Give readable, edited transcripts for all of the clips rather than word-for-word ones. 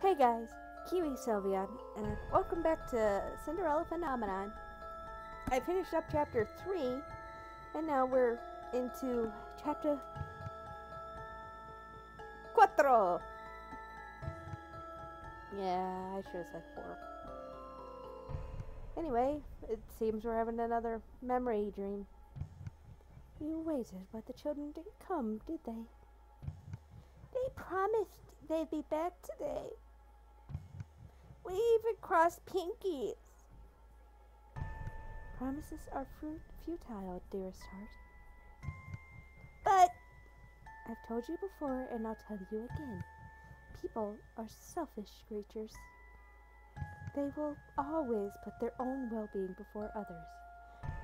Hey guys, KiwiSylveon, and welcome back to Cinderella Phenomenon. I finished up chapter 3, and now we're into chapter 4. Yeah, I should have said 4. Anyway, it seems we're having another memory dream. You waited, but the children didn't come, did they? They promised they'd be back today. We even crossed pinkies. Promises are futile, dearest heart. But I've told you before, and I'll tell you again. People are selfish creatures. They will always put their own well-being before others.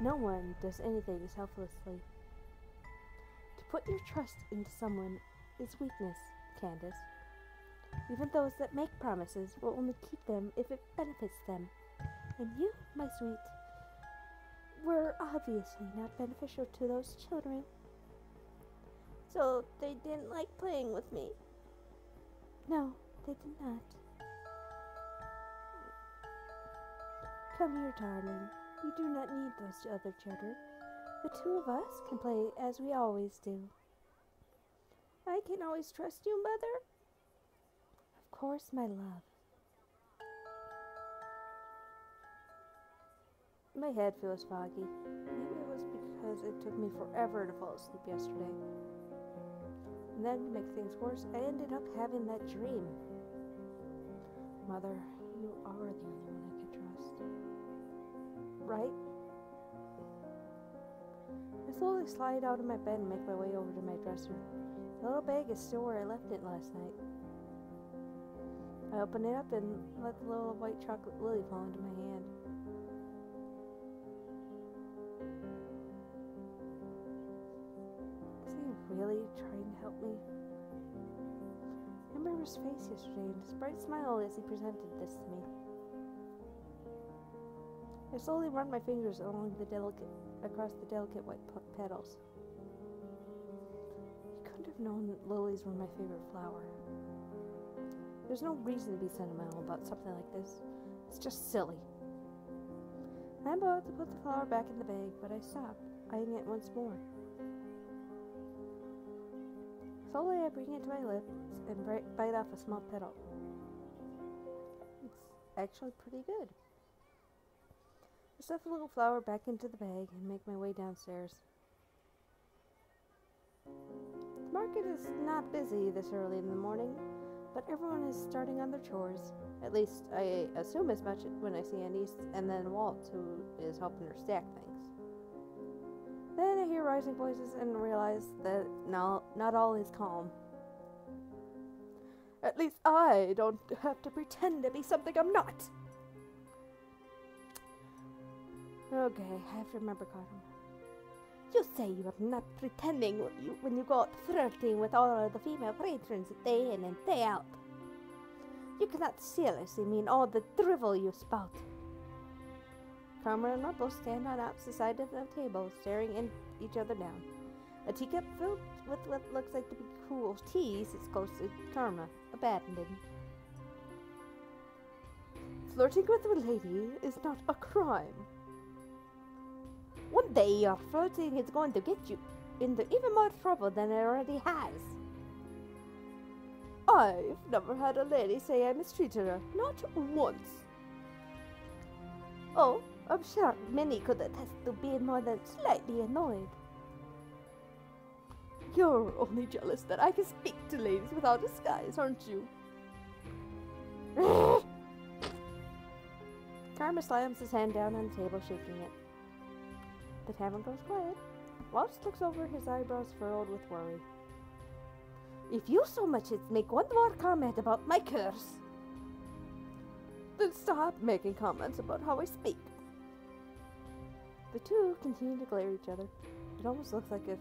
No one does anything selflessly. To put your trust into someone is weakness, Candace. Even those that make promises will only keep them if it benefits them. And you, my sweet, were obviously not beneficial to those children. So they didn't like playing with me? No, they did not. Come here, darling. You do not need those other children. The two of us can play as we always do. I can always trust you, Mother? Of course, my love. My head feels foggy. Maybe it was because it took me forever to fall asleep yesterday. And then, to make things worse, I ended up having that dream. Mother, you are the only one I can trust. Right? I slowly slide out of my bed and make my way over to my dresser. The little bag is still where I left it last night. I open it up and let the little white chocolate lily fall into my hand. Is he really trying to help me? I remember his face yesterday and his bright smile as he presented this to me. I slowly run my fingers across the delicate white petals. You couldn't have known that lilies were my favorite flower. There's no reason to be sentimental about something like this. It's just silly. I'm about to put the flower back in the bag, but I stop, eyeing it once more. Slowly I bring it to my lips and bite off a small petal. It's actually pretty good. I stuff the little flower back into the bag and make my way downstairs. The market is not busy this early in the morning, but everyone is starting on their chores. At least I assume as much when I see Anise and then Walt, who is helping her stack things. Then I hear rising voices and realize that not all is calm. At least I don't have to pretend to be something I'm not. Okay, I have to remember Cotton. You say you are not pretending when you go out flirting with all of the female patrons day in and day out. You cannot seriously mean all the drivel you spout. Karma and Rumple stand on opposite sides of the table, staring each other down. A teacup filled with what looks like to be cool tea sits close to Karma, abandoned. Flirting with a lady is not a crime. One day your flirting is going to get you into even more trouble than it already has. I've never had a lady say I mistreated her, not once. Oh, I'm sure many could attest to being more than slightly annoyed. You're only jealous that I can speak to ladies without disguise, aren't you? Karma slams his hand down on the table, shaking it. The tavern goes quiet. Waltz looks over, his eyebrows furrowed with worry. If you so much as make one more comment about my curse, then stop making comments about how I speak. The two continue to glare at each other. It almost looks like if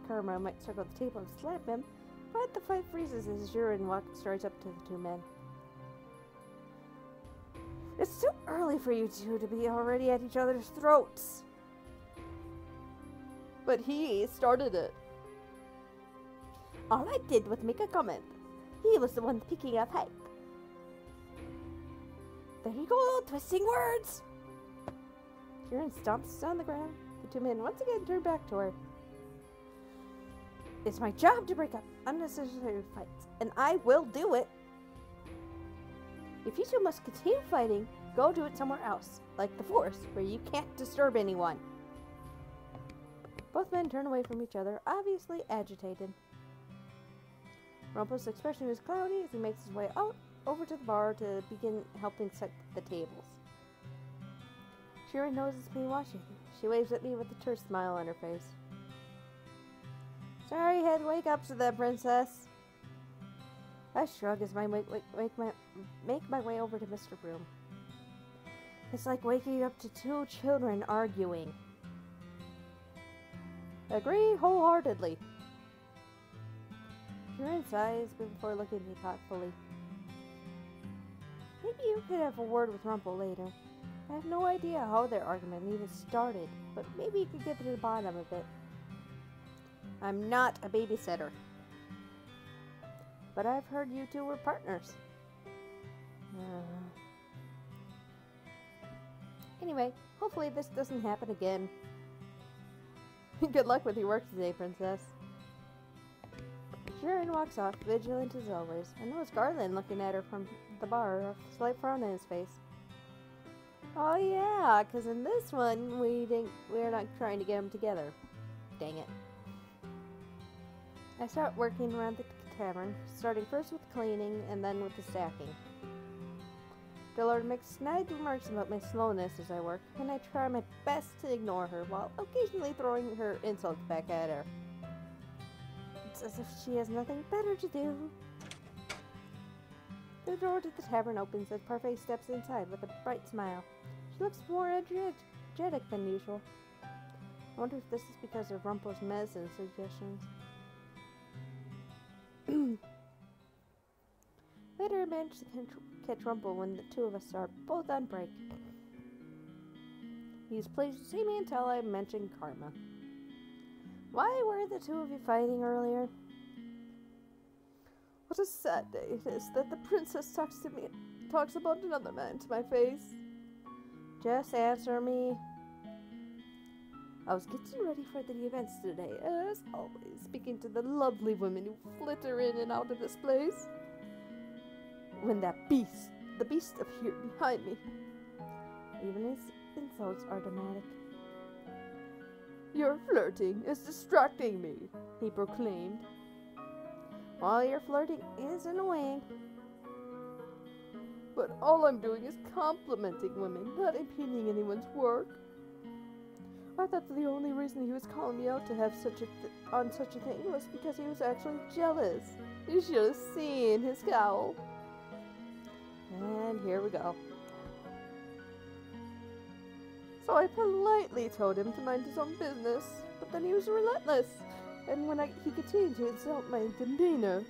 Karma might circle the table and slap him, but the fight freezes as Jurin strides up to the two men. It's too early for you two to be already at each other's throats. But he started it. All I did was make a comment. He was the one picking up hype. There you go, twisting words! Kieran stomps on the ground. The two men once again turn back to her. It's my job to break up unnecessary fights, and I will do it. If you two must continue fighting, go do it somewhere else, like the forest, where you can't disturb anyone. Both men turn away from each other, obviously agitated. Rumple's expression is cloudy as he makes his way out over to the bar to begin helping set the tables. Kieran notices me watching. She waves at me with a terse smile on her face. Sorry, head, wake up to that, princess. I shrug as I make my way over to Mr. Broom. It's like waking up to two children arguing. Agree wholeheartedly. Kieran sighs before looking at me thoughtfully. Maybe you could have a word with Rumple later. I have no idea how their argument even started, but maybe you could get to the bottom of it. I'm not a babysitter. But I've heard you two were partners. Anyway, hopefully this doesn't happen again. Good luck with your work today, princess. Kieran walks off, vigilant as always. I notice Garland looking at her from the bar, a slight frown on his face. Oh yeah, because in this one, we're not trying to get them together. Dang it. I start working around the tavern, starting first with cleaning and then with the stacking. Delord makes snide remarks about my slowness as I work, and I try my best to ignore her while occasionally throwing her insults back at her. It's as if she has nothing better to do. The door to the tavern opens as Parfait steps inside with a bright smile. She looks more energetic than usual. I wonder if this is because of Rumple's medicine suggestions. Later I manage to catch Rumple when the two of us are both on break. He's pleased to see me until I mention Karma. Why were the two of you fighting earlier? What a sad day it is that the princess talks about another man to my face. Just answer me. I was getting ready for the events today, as always, speaking to the lovely women who flitter in and out of this place. When the beast appeared behind me. Even his insults are dramatic. Your flirting is distracting me, he proclaimed. Well, your flirting is annoying. But all I'm doing is complimenting women, not impeding anyone's work. I thought the only reason he was calling me out to have such a thing was because he was actually jealous. You should have seen his scowl. And here we go. So I politely told him to mind his own business, but then he was relentless. And when he continued to insult my demeanor,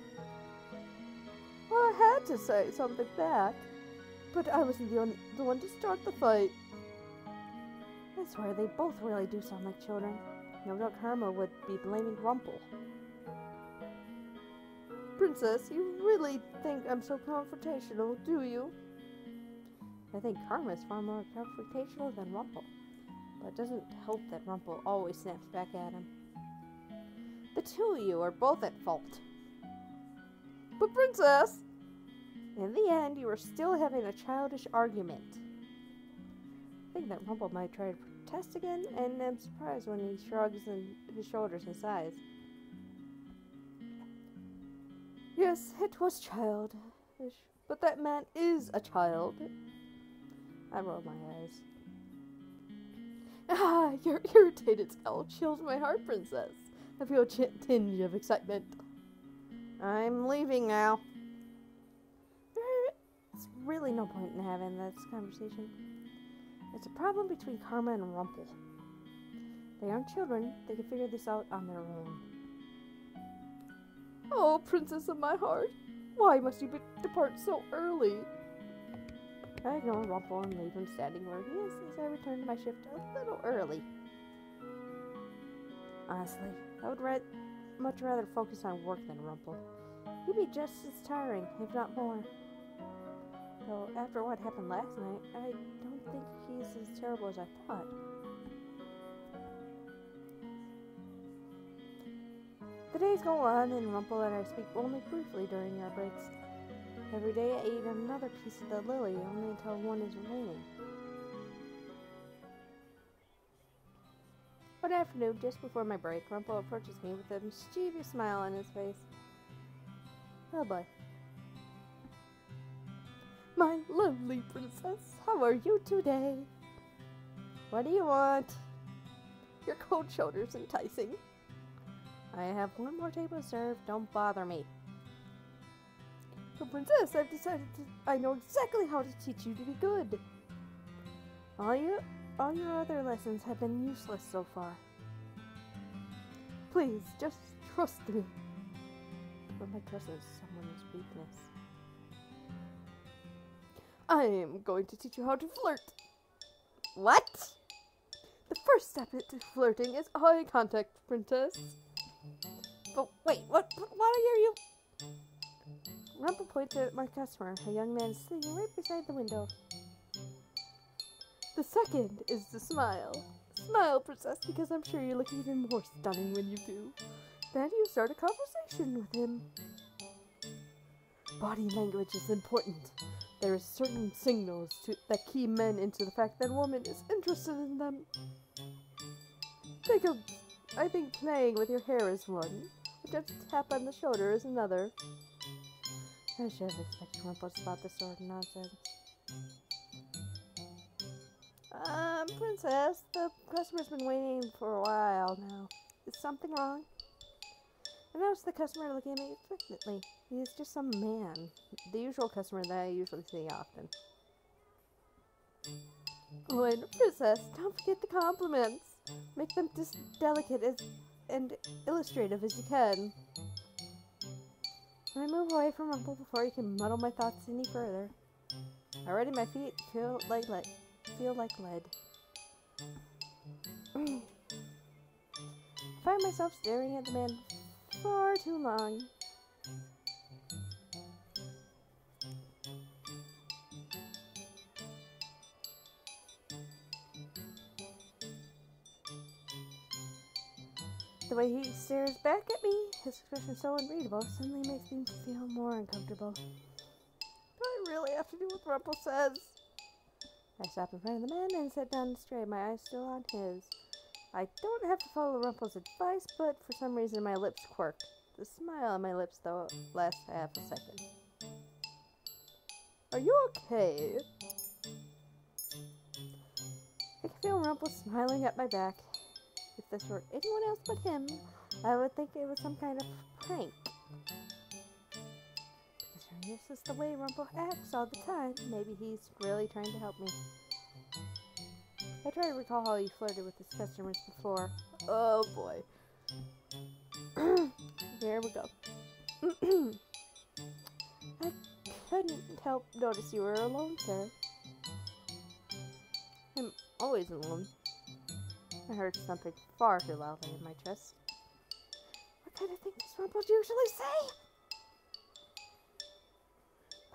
well, I had to say something back. But I wasn't the one to start the fight. I swear they both really do sound like children. No doubt Karma would be blaming Rumple. Princess, you really think I'm so confrontational, do you? I think Karma is far more confrontational than Rumple. But it doesn't help that Rumple always snaps back at him. The two of you are both at fault. But Princess! In the end, you are still having a childish argument. I think that Rumple might try to protest again, and I'm surprised when he shrugs his shoulders and sighs. Yes, it was childish, but that man is a child. I roll my eyes. Ah, your irritated scowl chills my heart, Princess. I feel a tinge of excitement. I'm leaving now. There's really no point in having this conversation. It's a problem between Karma and Rumple. They aren't children. They can figure this out on their own. Oh, princess of my heart. Why must you depart so early? I ignore Rumple and leave him standing where he is as I return to my shift a little early. Honestly, I would much rather focus on work than Rumple. He'd be just as tiring, if not more. Though after what happened last night, I don't think he's as terrible as I thought. The days go on, and Rumple and I speak only briefly during our breaks. Every day I eat another piece of the lily, only until one is remaining. One afternoon, just before my break, Rumple approaches me with a mischievous smile on his face. Oh boy. My lovely princess, how are you today? What do you want? Your cold shoulder's enticing. I have one more table to serve. Don't bother me. But princess, I know exactly how to teach you to be good. All your other lessons have been useless so far. Please, just trust me. But my trust is someone's weakness. I am going to teach you how to flirt. What? The first step to flirting is eye contact, princess. But wait, what are you? Rumple points at my customer, a young man sitting right beside the window. The second is the smile. Smile, princess, because I'm sure you look even more stunning when you do. Then you start a conversation with him. Body language is important. There are certain signals that key men into the fact that a woman is interested in them. I think playing with your hair is one. A gentle tap on the shoulder is another. I should have expected Rumple to spot this sort of nonsense. Princess, the customer's been waiting for a while now. Is something wrong? I noticed the customer looking at me expectantly. He's just some man. The usual customer that I usually see often. Oh, and princess, don't forget the compliments. Make them just delicate and illustrative as you can. I move away from Rumple before he can muddle my thoughts any further. Already my feet feel like lead. I find myself staring at the man far too long. The way he stares back at me, his expression so unreadable, suddenly makes me feel more uncomfortable. Do I really have to do what Rumple says? I stop in front of the man and sit down straight, my eyes still on his. I don't have to follow Rumple's advice, but for some reason my lips quirk. The smile on my lips, though, lasts half a second. Are you okay? I can feel Rumple smiling at my back. If this were anyone else but him, I would think it was some kind of prank. Because this is the way Rumple acts all the time. Maybe he's really trying to help me. I try to recall how he flirted with his customers before. Oh boy. There we go. I couldn't help notice you were alone, sir. I'm always alone. I heard something far too loudly in my chest. What kind of thing does Rumple usually say?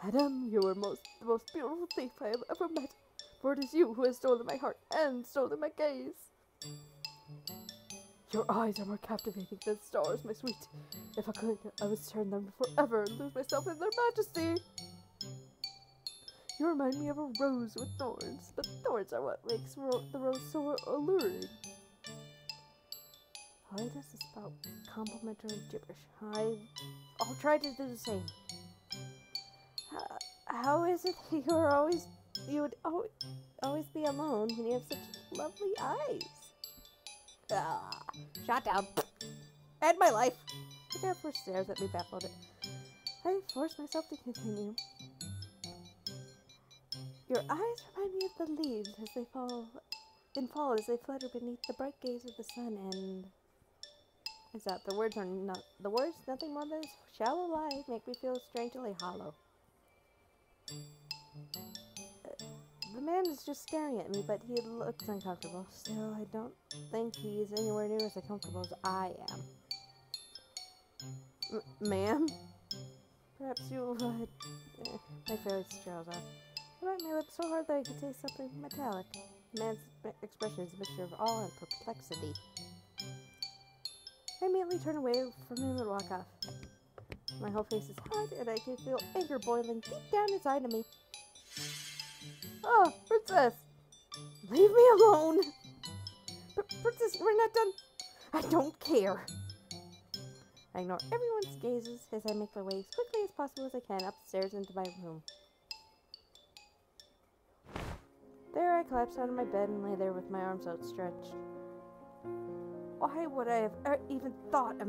Madam, you are the most beautiful thief I have ever met, for it is you who has stolen my heart and stolen my gaze. Your eyes are more captivating than stars, my sweet. If I could, I would turn them forever and lose myself in their majesty. You remind me of a rose with thorns, but thorns are what makes the rose so alluring. Why does this about complimentary gibberish? I'll try to do the same. How is it you would always be alone when you have such lovely eyes? Shot down. End my life. The therefore stares at me baffled. I force myself to continue. Your eyes remind me of the leaves as they fall as they flutter beneath the bright gaze of the sun, and is that the words nothing more than a shallow lie make me feel strangely hollow. The man is just staring at me, but he looks uncomfortable. Still, I don't think he is anywhere near as uncomfortable as I am. Ma'am? Perhaps you would... My face trails off. I bite my lips so hard that I could taste something metallic. The man's expression is a mixture of awe and perplexity. I immediately turn away from him and walk off. My whole face is hot, and I can feel anger boiling deep down inside of me. Oh, Princess! Leave me alone! Princess, we're not done. I don't care. I ignore everyone's gazes as I make my way as quickly as possible as I can upstairs into my room. There I collapse onto my bed and lay there with my arms outstretched. Why would I have even thought of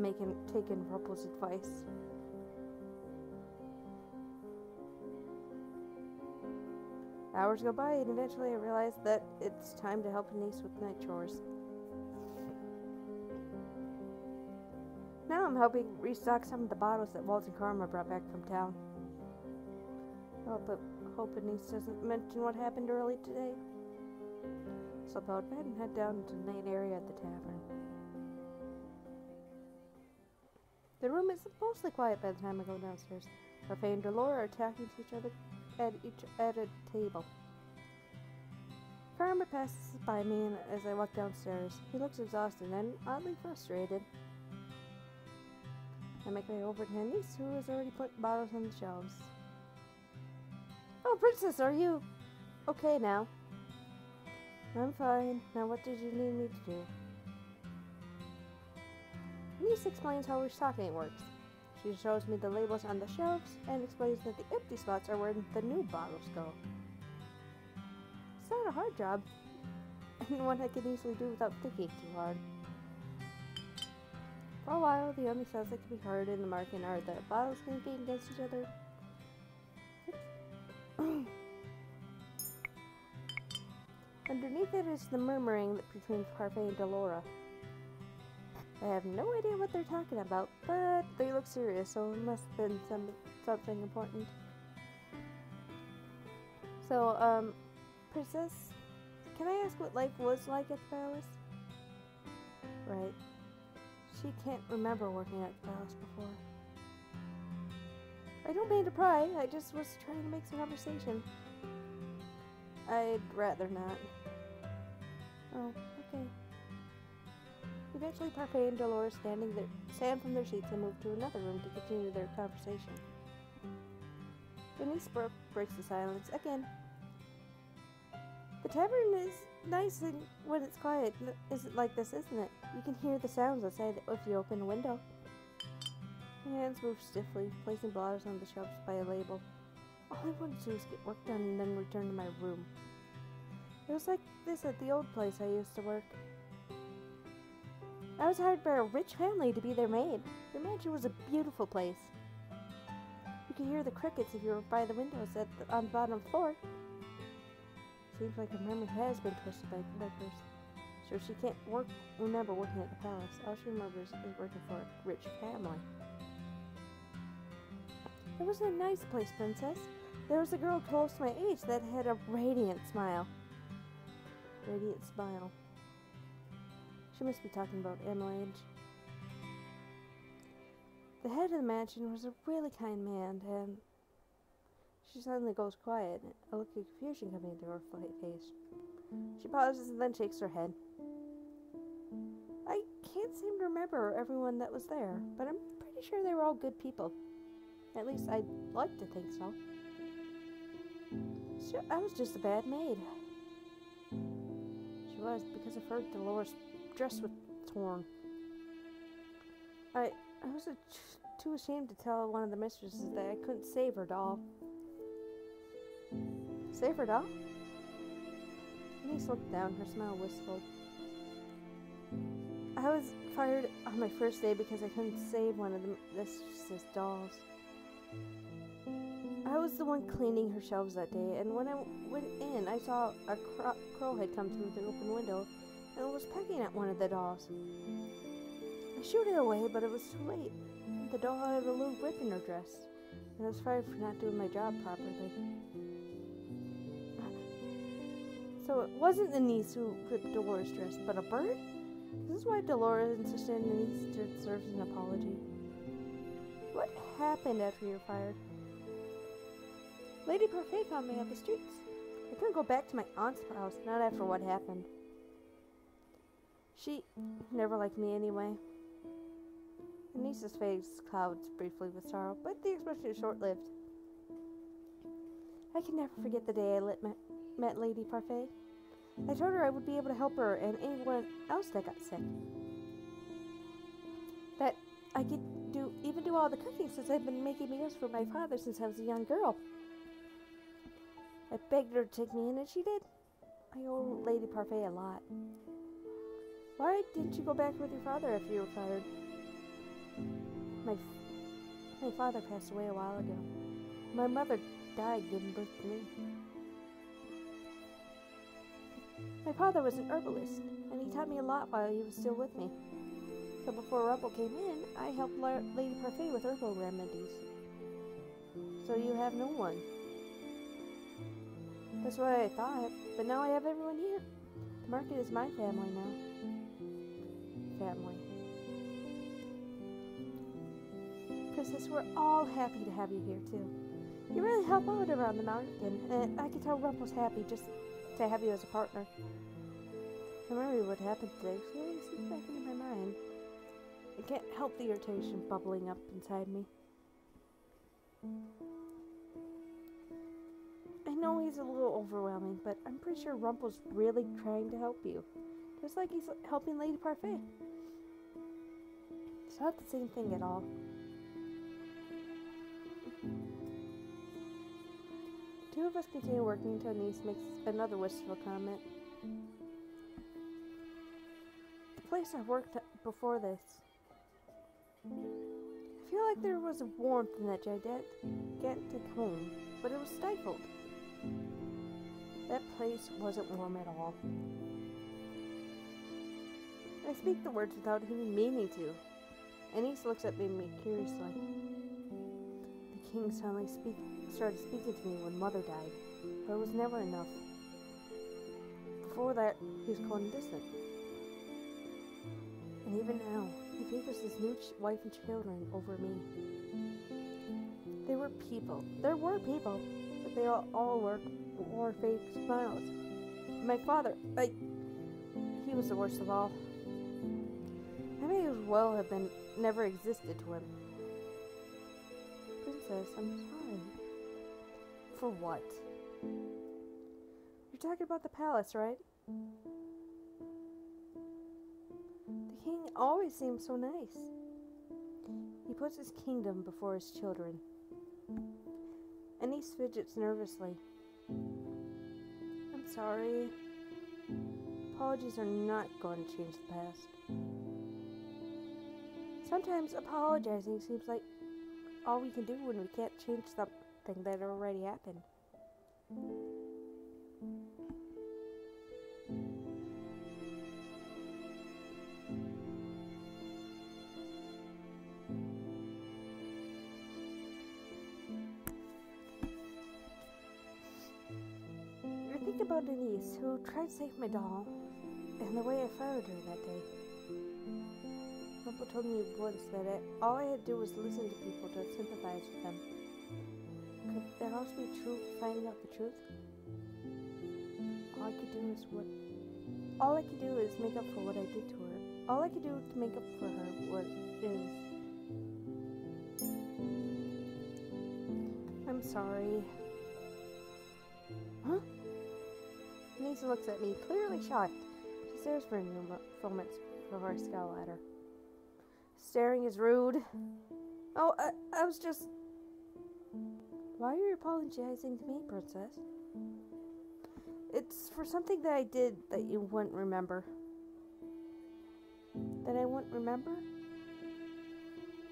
taking Rumple's advice? Hours go by, and eventually I realize that it's time to help a niece with night chores. Now I'm helping restock some of the bottles that Walt and Karma brought back from town. Oh, but hope a niece doesn't mention what happened early today. Slip out of bed and head down to the main area at the tavern. The room is mostly quiet by the time I go downstairs. Parfait and Delora are talking to each other at a table. Karma passes by me as I walk downstairs. He looks exhausted and oddly frustrated. I make my way over to my niece, who has already put bottles on the shelves. Oh, Princess, are you okay now? I'm fine. Now what did you need me to do? Niece explains how restocking works. She shows me the labels on the shelves and explains that the empty spots are where the new bottles go. It's not a hard job, and one I can easily do without thinking too hard. For a while, the only sounds that can be heard in the market are the bottles clinking against each other. Underneath it is the murmuring between Parfait and Delora. I have no idea what they're talking about, but they look serious, so it must have been something important. So, Princess, can I ask what life was like at the palace? Right. She can't remember working at the palace before. I don't mean to pry, I just was trying to make some conversation. I'd rather not. Oh, okay. Eventually, Parfait and Delora stand from their seats and move to another room to continue their conversation. Denise breaks the silence again. The tavern is nice when it's quiet. Isn't like this, isn't it? You can hear the sounds outside if you open a window. My hands move stiffly, placing bottles on the shelves by a label. All I wanted to do was get work done and then return to my room. It was like this at the old place I used to work. I was hired by a rich family to be their maid. Their mansion was a beautiful place. You could hear the crickets if you were by the windows on the bottom floor. Seems like her memory has been twisted by workers. So she can't remember working at the palace. All she remembers is working for a rich family. It was a nice place, Princess. There was a girl close to my age that had a radiant smile. Radiant smile. She must be talking about Emily. The head of the mansion was a really kind man, and she suddenly goes quiet, a look of confusion coming into her face. She pauses and then shakes her head. I can't seem to remember everyone that was there, but I'm pretty sure they were all good people. At least I'd like to think so. I was just a bad maid. She was, because of her, Dolores' dress was torn. I was too ashamed to tell one of the mistresses that I couldn't save her doll. Save her doll? Denise looked down, her smile wistful. I was fired on my first day because I couldn't save one of the mistress's dolls. I was the one cleaning her shelves that day, and when I went in, I saw a crow had come through the open window and was pecking at one of the dolls. I shooed it away, but it was too late. The doll had a little rip in her dress, and I was fired for not doing my job properly. So it wasn't the niece who ripped Dolores' dress, but a bird? This is why Dolores insisted the niece deserves an apology. What happened after you were fired? Lady Parfait found me at the streets. I couldn't go back to my aunt's house, not after what happened. She never liked me anyway. Anissa's face clouds briefly with sorrow, but the expression is short-lived. I can never forget the day I met Lady Parfait. I told her I would be able to help her and anyone else that got sick. That I could even do all the cooking since I've been making meals for my father since I was a young girl. I begged her to take me in and she did. I owe Lady Parfait a lot. Why didn't you go back with your father after you were fired? My father passed away a while ago. My mother died giving birth to me. My father was an herbalist, and he taught me a lot while he was still with me. So before Rumple came in, I helped Lady Parfait with herbal remedies. So you have no one. That's what I thought, but now I have everyone here. The market is my family now. Family. Princess, we're all happy to have you here, too. You really help out around the mountain, and I can tell Rumple's happy just to have you as a partner. Remember what happened today slowly slipped back into my mind. I can't help the irritation bubbling up inside me. I know he's a little overwhelming, but I'm pretty sure Rumple's really trying to help you. Just like he's helping Lady Parfait. It's not the same thing at all. The two of us continue working until Niece makes another wistful comment. The place I worked at before this, I feel like there was a warmth in that gigantic home, but it was stifled. That place wasn't warm at all. I speak the words without even meaning to. Anise looks at me curiously. The king suddenly started speaking to me when Mother died, but it was never enough. Before that, he was cold and distant. And even now, he favors his new wife and children over me. There were people, but they all wore fake smiles. My father, he was the worst of all. I may as well have never existed to him. Princess, I'm sorry. For what? You're talking about the palace, right? The king always seems so nice. He puts his kingdom before his children. Anise fidgets nervously. I'm sorry. Apologies are not going to change the past. Sometimes apologizing seems like all we can do when we can't change something that already happened. I think about Denise, who tried to save my doll, and the way I fired her that day. Rumple told me once that all I had to do was listen to people to sympathize with them. Could that also be true for finding out the truth? All I could do is make up for what I did to her. All I could do to make up for her I'm sorry. Huh? Nisa looks at me, clearly shocked. She stares for a few moments before I scowl at her. Staring is rude. Oh, I was just... Why are you apologizing to me, Princess? It's for something that I did that you wouldn't remember. That I wouldn't remember?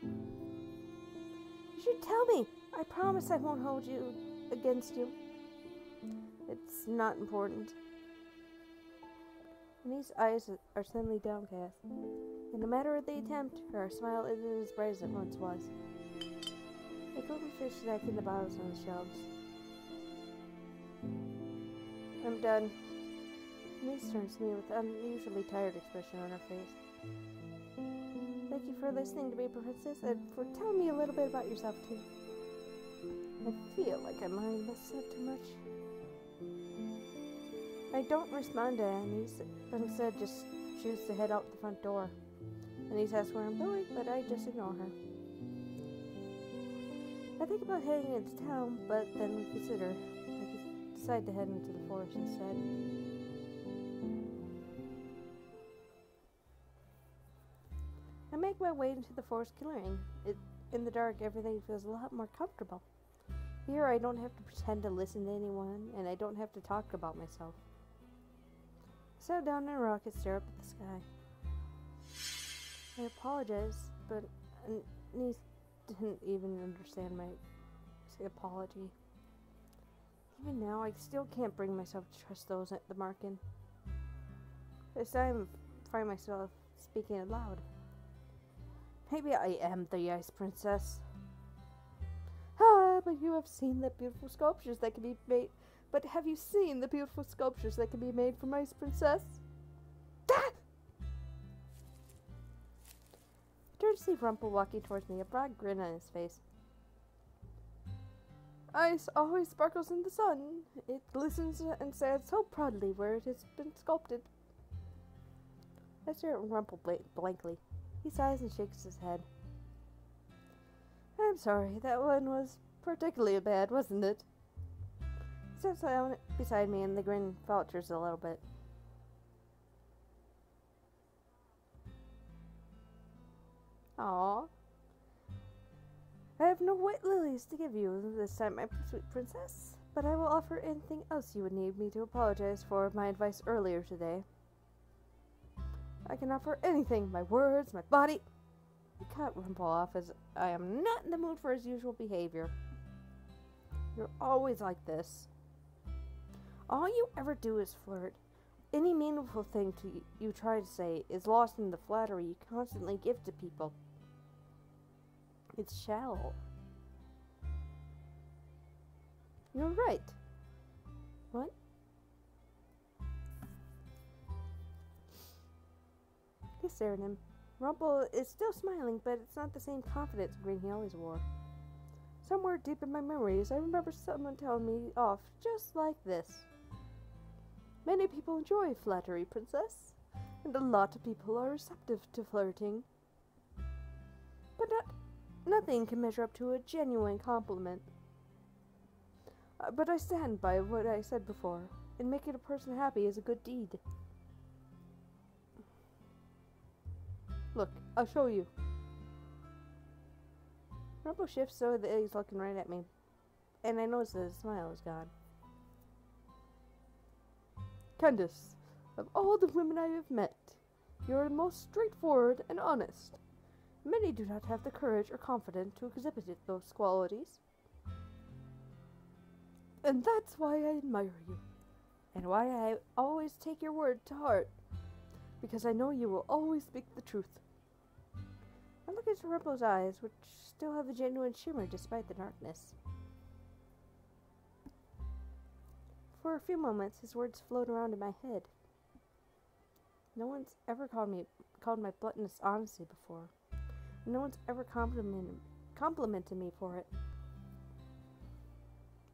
You should tell me. I promise I won't hold you against you. It's not important. Annie's eyes are suddenly downcast. And no matter what they attempt, her smile isn't as bright as it once was. I quickly fish stack in the bottles on the shelves. I'm done. Denise turns to me with an unusually tired expression on her face. Thank you for listening to me, Princess, and for telling me a little bit about yourself, too. I feel like I might have said too much. I don't respond to Annie's, but instead just choose to head out the front door. Annie's asks where I'm going, but I just ignore her. I think about heading into town, but then reconsider. I decide to head into the forest instead. I make my way into the forest clearing. In the dark, everything feels a lot more comfortable. Here, I don't have to pretend to listen to anyone, and I don't have to talk about myself. I sat down on a rock and stare up at the sky. I apologize, but Niece didn't even understand my apology. Even now, I still can't bring myself to trust those at the market. This time, I find myself speaking aloud. Maybe I am the Ice Princess. Ah, but you have seen the beautiful sculptures that can be made. But have you seen the beautiful sculptures that can be made from Ice Princess? Ah! I turn to see Rumple walking towards me, a broad grin on his face. Ice always sparkles in the sun. It glistens and stands so proudly where it has been sculpted. I stare at Rumple blankly. He sighs and shakes his head. I'm sorry, that one was particularly bad, wasn't it? He sits down beside me and the grin falters a little bit. Aww. I have no white lilies to give you this time, my sweet princess, but I will offer anything else you would need me to apologize for my advice earlier today. I can offer anything, my words, my body. I cut Rumple off as I am not in the mood for his usual behavior. You're always like this. All you ever do is flirt. Any meaningful thing you try to say is lost in the flattery you constantly give to people. It's shallow. You're right. What? I stare at him. Rumple is still smiling, but it's not the same confidence grin he always wore. Somewhere deep in my memories, I remember someone telling me off just like this. Many people enjoy flattery, princess, and a lot of people are receptive to flirting. But nothing can measure up to a genuine compliment. But I stand by what I said before, and making a person happy is a good deed. Look, I'll show you. Rumple shifts so that he's looking right at me, and I notice that his smile is gone. Candace, of all the women I have met, you are the most straightforward and honest. Many do not have the courage or confidence to exhibit those qualities. And that's why I admire you, and why I always take your word to heart, because I know you will always speak the truth. I look into Rumple's eyes, which still have a genuine shimmer despite the darkness. For a few moments, his words float around in my head. No one's ever called my bluntness honesty before. No one's ever complimented me for it.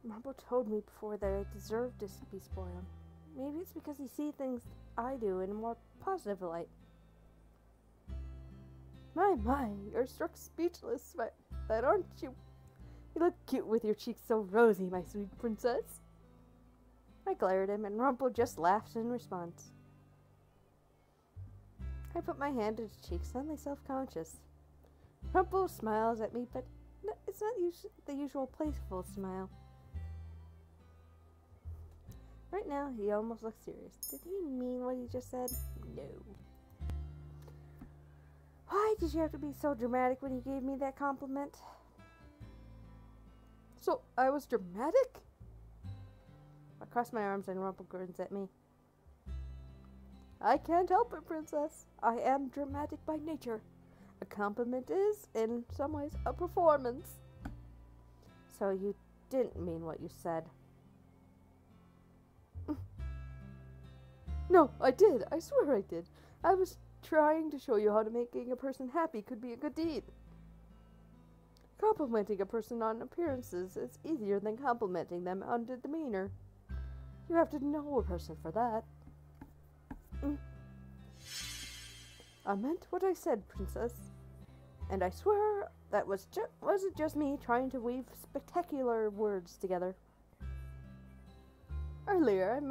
Rumple told me before that I deserved to be spoiled. Maybe it's because he sees things I do in a more positive light. My, you're struck speechless by that, aren't you? You look cute with your cheeks so rosy, my sweet princess. I glare at him, and Rumple just laughs in response. I put my hand to his cheek, suddenly self-conscious. Rumple smiles at me, but it's not the usual playful smile. Right now, he almost looks serious. Did he mean what he just said? No. Why did you have to be so dramatic when you gave me that compliment? So, I was dramatic? I cross my arms and Rumple grins at me. I can't help it, princess. I am dramatic by nature. A compliment is, in some ways, a performance. So you didn't mean what you said. No, I did. I swear I did. I was trying to show you how making a person happy could be a good deed. Complimenting a person on appearances is easier than complimenting them on the demeanor. You have to know a person for that. I meant what I said, Princess. And I swear that wasn't just me trying to weave spectacular words together. Earlier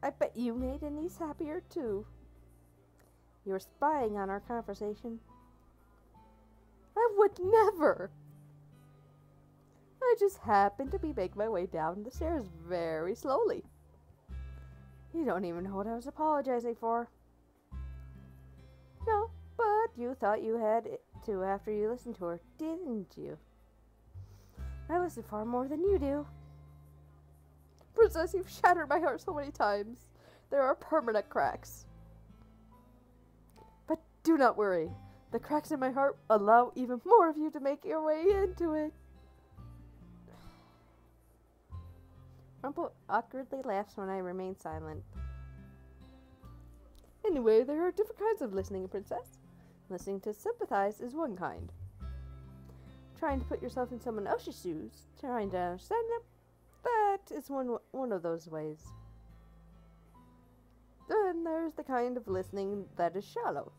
I bet you made a niece happier too. You were spying on our conversation. I would never! I just happened to be making my way down the stairs very slowly. You don't even know what I was apologizing for. No, but you thought you had to after you listened to her, didn't you? I listen far more than you do. Princess, you've shattered my heart so many times. There are permanent cracks. But do not worry. The cracks in my heart allow even more of you to make your way into it. Rumple awkwardly laughs when I remain silent. Anyway, there are different kinds of listening, Princess. Listening to sympathize is one kind. Trying to put yourself in someone else's shoes, trying to understand them, that is one of those ways. Then there's the kind of listening that is shallow.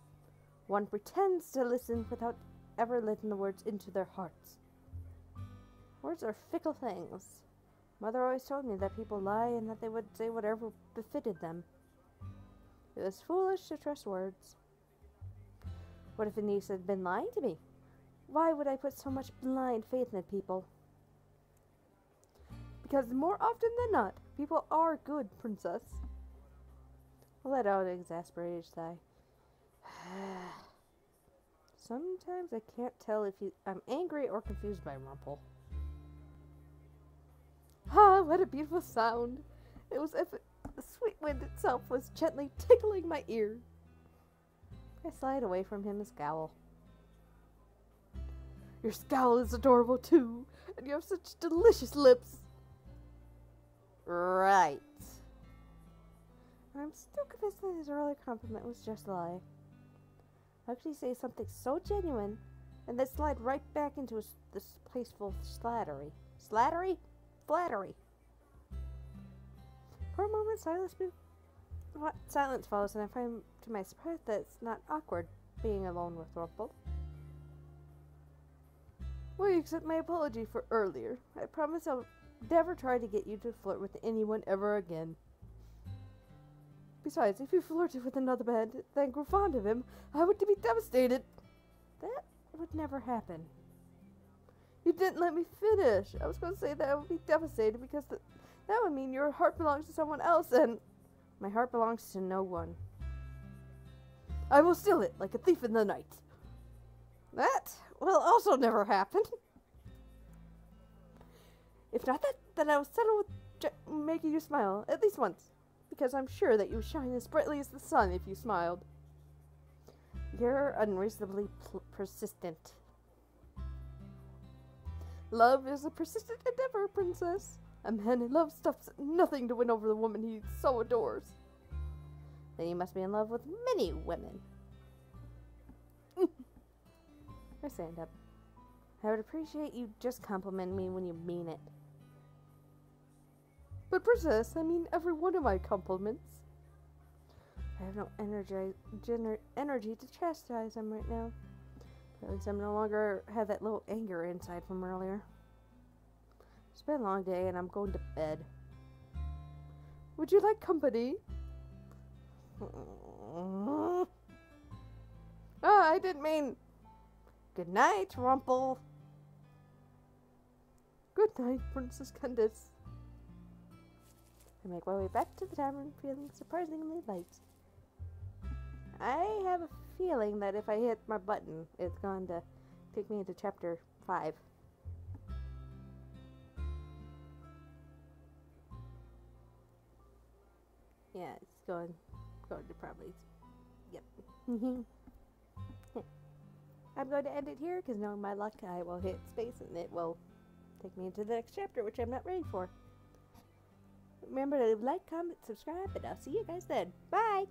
One pretends to listen without ever letting the words into their hearts. Words are fickle things. Mother always told me that people lie and that they would say whatever befitted them. It was foolish to trust words. What if a niece had been lying to me? Why would I put so much blind faith in people? Because more often than not, people are good, Princess. I let out an exasperated sigh. Sometimes I can't tell if I'm angry or confused by Rumple. Ah, what a beautiful sound. It was as if the sweet wind itself was gently tickling my ear. I slide away from him and scowl. Your scowl is adorable too, and you have such delicious lips. Right. I'm still convinced that his earlier compliment was just a lie. I actually say something so genuine, and then slide right back into this playful slattery. Slattery? Flattery. For a moment, silence follows, and I find to my surprise that it's not awkward being alone with Rumple. Will you accept my apology for earlier? I promise I'll never try to get you to flirt with anyone ever again. Besides, if you flirted with another man, then grew fond of him, I would be devastated. That would never happen. You didn't let me finish. I was going to say that I would be devastated because that would mean your heart belongs to someone else, and my heart belongs to no one. I will steal it like a thief in the night. That will also never happen. If not that, then I will settle with making you smile at least once, because I'm sure that you would shine as brightly as the sun if you smiled. You're unreasonably persistent. Love is a persistent endeavor, Princess. A man in love stops at nothing to win over the woman he so adores. Then you must be in love with many women. I stand up. I would appreciate you just complimenting me when you mean it. But Princess, I mean every one of my compliments. I have no energy to chastise him right now. At least I'm no longer have that little anger inside from earlier. It's been a long day and I'm going to bed. Would you like company? I didn't mean... Good night, Rumple. Good night, Princess Candace. I make my way back to the tavern feeling surprisingly light. I have a feeling that if I hit my button, it's going to take me into chapter 5. Yeah, it's going to probably, yep. I'm going to end it here because knowing my luck, I will hit space and it will take me into the next chapter, which I'm not ready for. Remember to like, comment, subscribe, and I'll see you guys then. Bye!